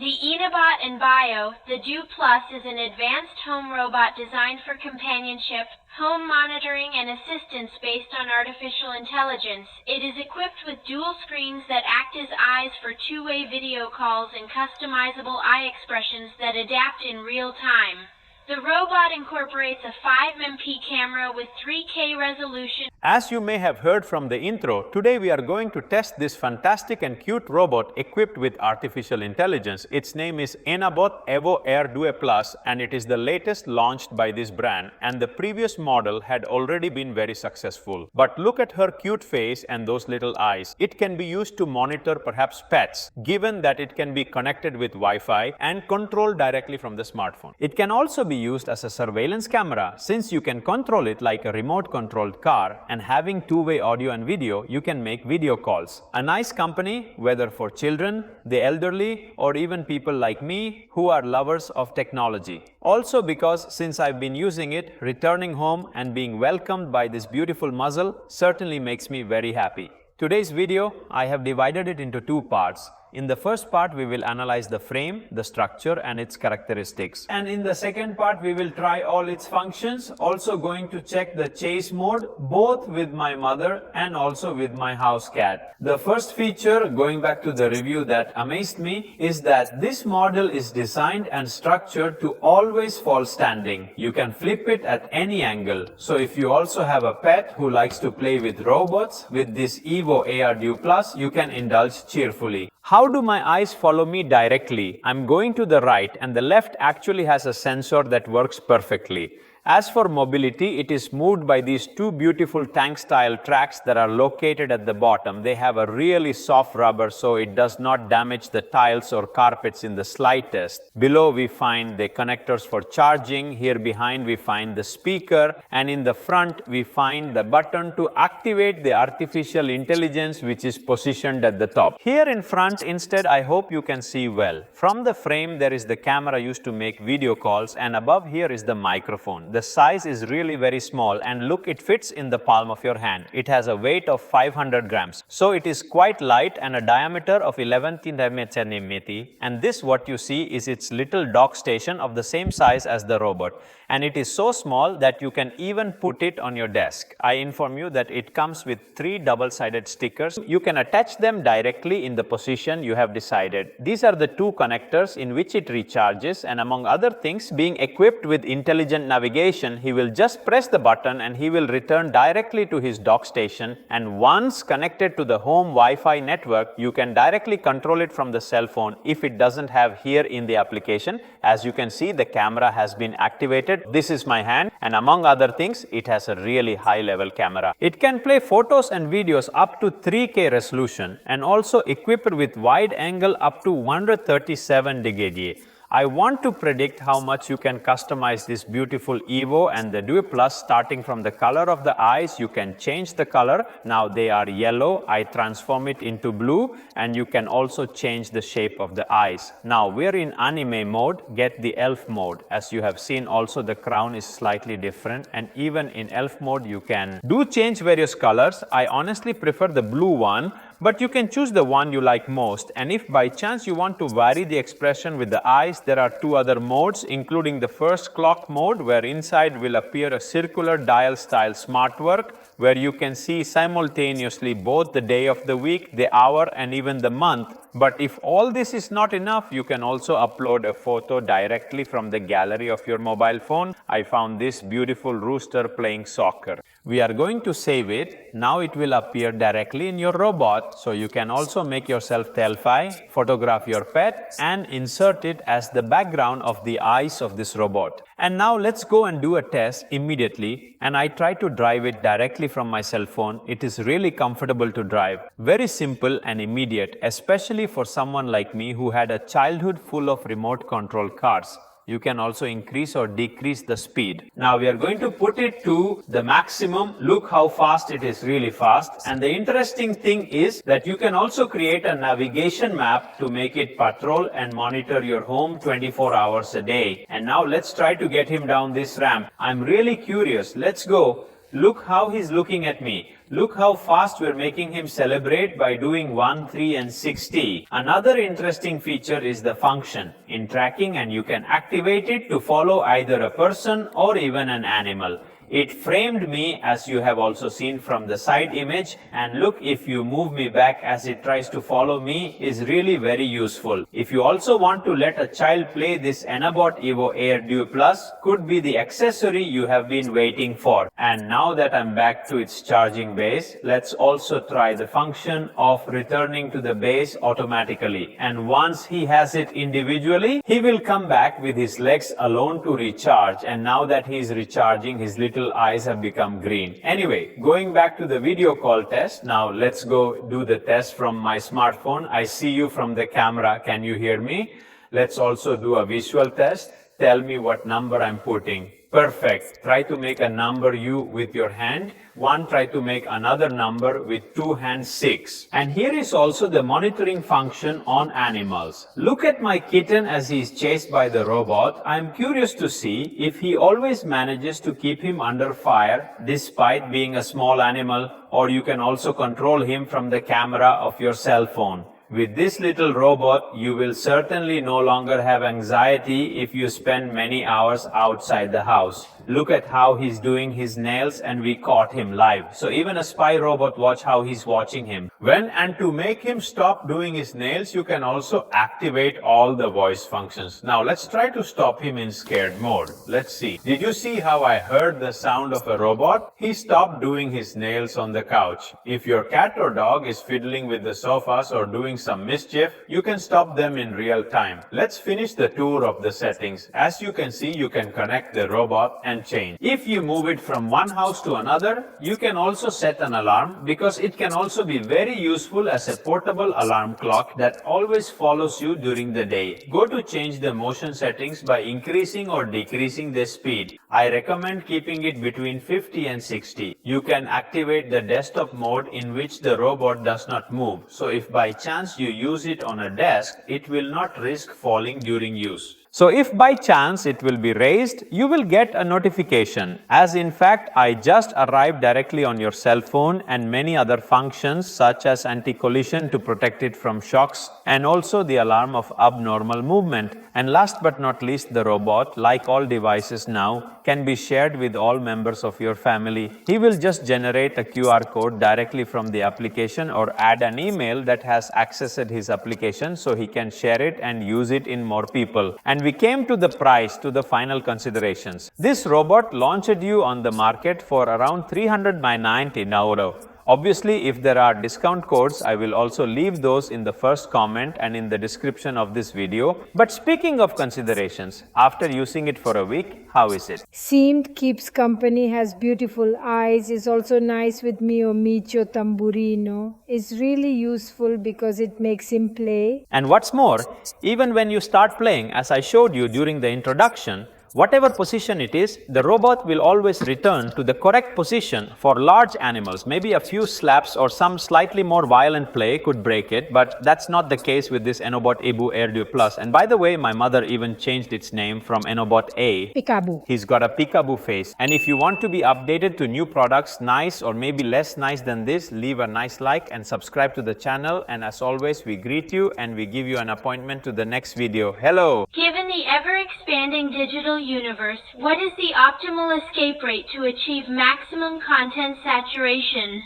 The Enabot Ebo, the Do Plus, is an advanced home robot designed for companionship, home monitoring, and assistance based on artificial intelligence. It is equipped with dual screens that act as eyes for two-way video calls and customizable eye expressions that adapt in real time. The robot incorporates a 5MP camera with 3K resolution. As you may have heard from the intro, today we are going to test this fantastic and cute robot equipped with artificial intelligence. Its name is Enabot Ebo Air 2 Plus, and it is the latest launched by this brand, and the previous model had already been very successful. But look at her cute face and those little eyes. It can be used to monitor perhaps pets, given that it can be connected with Wi-Fi and controlled directly from the smartphone. It can also be used as a surveillance camera, since you can control it like a remote controlled car, and having two-way audio and video, you can make video calls. A nice company, whether for children, the elderly, or even people like me who are lovers of technology. Also because since I've been using it, returning home and being welcomed by this beautiful muzzle certainly makes me very happy. Today's video, I have divided it into two parts. In the first part, we will analyze the frame, the structure, and its characteristics. And in the second part, we will try all its functions, also going to check the chase mode, both with my mother and also with my house cat. The first feature, going back to the review that amazed me, is that this model is designed and structured to always fall standing. You can flip it at any angle. So if you also have a pet who likes to play with robots, with this Evo AR Duo Plus, you can indulge cheerfully. How do my eyes follow me directly? I'm going to the right, and the left actually has a sensor that works perfectly. As for mobility, it is moved by these two beautiful tank-style tracks that are located at the bottom. They have a really soft rubber, so it does not damage the tiles or carpets in the slightest. Below we find the connectors for charging. Here behind we find the speaker, and in the front we find the button to activate the artificial intelligence, which is positioned at the top. Here in front instead, I hope you can see well. From the frame there is the camera used to make video calls, and above here is the microphone. The size is really very small, and look, it fits in the palm of your hand. It has a weight of 500 grams. So it is quite light and a diameter of 11 cm, and this what you see is its little dock station of the same size as the robot. And it is so small that you can even put it on your desk. I inform you that it comes with 3 double-sided stickers. You can attach them directly in the position you have decided. These are the 2 connectors in which it recharges, and among other things, being equipped with intelligent navigation, he will just press the button and he will return directly to his dock station, and once connected to the home Wi-Fi network, you can directly control it from the cell phone if it doesn't have here in the application. As you can see, the camera has been activated. This is my hand, and among other things, it has a really high level camera. It can play photos and videos up to 3K resolution, and also equipped with wide angle up to 137 degrees. I want to predict how much you can customize this beautiful Evo and the Duo Plus. Starting from the color of the eyes, you can change the color. Now they are yellow, I transform it into blue, and you can also change the shape of the eyes. Now we're in anime mode, get the elf mode. As you have seen, also the crown is slightly different, and even in elf mode you can change various colors. I honestly prefer the blue one, but you can choose the one you like most. And if by chance you want to vary the expression with the eyes, there are 2 other modes, including the first clock mode, where inside will appear a circular dial style smart work, where you can see simultaneously both the day of the week, the hour, and even the month. But if all this is not enough, you can also upload a photo directly from the gallery of your mobile phone. I found this beautiful rooster playing soccer. We are going to save it. Now it will appear directly in your robot, so you can also make yourself selfie, photograph your pet, and insert it as the background of the eyes of this robot. And now let's go and do a test immediately, and I try to drive it directly from my cell phone. It is really comfortable to drive, very simple and immediate, especially for someone like me who had a childhood full of remote control cars. You can also increase or decrease the speed. Now we are going to put it to the maximum. Look how fast it is, really fast. And the interesting thing is that you can also create a navigation map to make it patrol and monitor your home 24 hours a day. And now let's try to get him down this ramp. I'm really curious. Let's go. Look how he's looking at me. Look how fast we're making him celebrate by doing 1, 3 and 60. Another interesting feature is the function in tracking, and you can activate it to follow either a person or even an animal. It framed me, as you have also seen from the side image, and look, if you move me back as it tries to follow me, is really very useful. If you also want to let a child play, this Enabot Ebo Air Duo Plus could be the accessory you have been waiting for. And now that I'm back to its charging base, let's also try the function of returning to the base automatically. And once he has it individually, he will come back with his legs alone to recharge. And now that he is recharging, his little eyes have become green. Anyway, going back to the video call test, now let's go do the test from my smartphone. I see you from the camera. Can you hear me? Let's also do a visual test. Tell me what number I'm putting. Perfect. Try to make a number U with your hand. 1, try to make another number with 2 hands, 6. And here is also the monitoring function on animals. Look at my kitten as he is chased by the robot. I am curious to see if he always manages to keep him under fire despite being a small animal, or you can also control him from the camera of your cell phone. With this little robot, you will certainly no longer have anxiety if you spend many hours outside the house. Look at how he's doing his nails, and we caught him live. So even a spy robot, watch how he's watching him. And to make him stop doing his nails, you can also activate all the voice functions. Now let's try to stop him in scared mode. Let's see. Did you see how I heard the sound of a robot? He stopped doing his nails on the couch. If your cat or dog is fiddling with the sofas or doing some mischief, you can stop them in real time. Let's finish the tour of the settings. As you can see, you can connect the robot and change. If you move it from one house to another, you can also set an alarm, because it can also be very useful as a portable alarm clock that always follows you during the day. Go to change the motion settings by increasing or decreasing the speed. I recommend keeping it between 50 and 60. You can activate the desktop mode, in which the robot does not move. So if by chance you use it on a desk, it will not risk falling during use. So if by chance it will be raised, you will get a notification, as in fact I just arrived directly on your cell phone, and many other functions such as anti-collision to protect it from shocks, and also the alarm of abnormal movement. And last but not least, the robot, like all devices now, can be shared with all members of your family. He will just generate a QR code directly from the application, or add an email that has accessed his application, so he can share it and use it in more people. And we came to the price, to the final considerations. This robot launched you on the market for around 390 euro. Obviously, if there are discount codes, I will also leave those in the first comment and in the description of this video. But speaking of considerations, after using it for a week, how is it? Seemed, keeps company, has beautiful eyes, is also nice with Mio Micio Tamburino, is really useful because it makes him play. And what's more, even when you start playing, as I showed you during the introduction, whatever position it is, the robot will always return to the correct position. For large animals, maybe a few slaps or some slightly more violent play could break it, but that's not the case with this Enabot Ebo Air Duo Plus. And by the way, my mother even changed its name from Enabot A. Peekaboo. He's got a peekaboo face. And if you want to be updated to new products, nice or maybe less nice than this, leave a nice like and subscribe to the channel. And as always, we greet you and we give you an appointment to the next video. Hello! Given the ever-expanding digital universe, what is the optimal escape rate to achieve maximum content saturation?